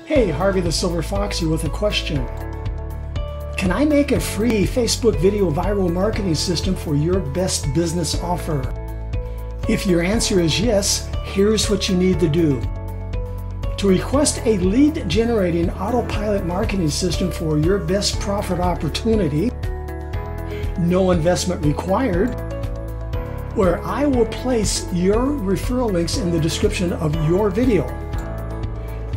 Hey, Harvey the Silver Fox here with a question. Can I make a free Facebook video viral marketing system for your best business offer? If your answer is yes, here's what you need to do. To request a lead generating autopilot marketing system for your best profit opportunity, no investment required, where I will place your referral links in the description of your video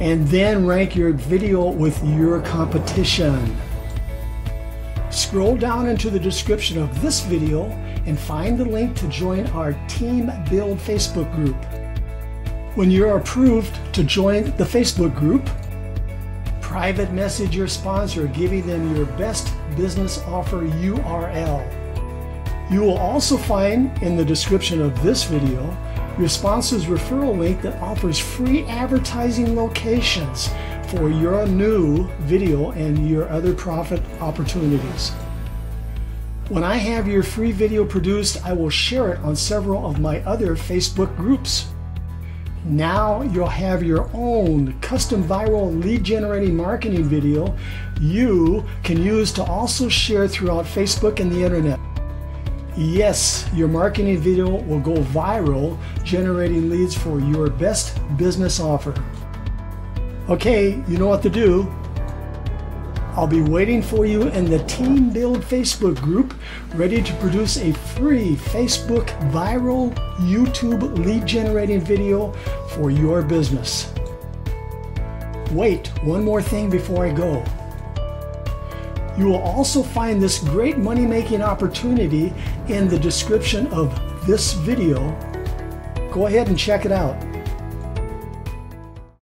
and then rank your video with your competition. Scroll down into the description of this video and find the link to join our Team Build Facebook group. When you're approved to join the Facebook group, private message your sponsor giving them your best business offer URL. You will also find in the description of this video your sponsor's referral link that offers free advertising locations for your new video and your other profit opportunities. When I have your free video produced, I will share it on several of my other Facebook groups. Now you'll have your own custom viral lead generating marketing video you can use to also share throughout Facebook and the internet. Yes, your marketing video will go viral, generating leads for your best business offer. Okay, you know what to do. I'll be waiting for you in the Team Build Facebook group, ready to produce a free Facebook viral YouTube lead generating video for your business. Wait, one more thing before I go. You will also find this great money-making opportunity in the description of this video. Go ahead and check it out.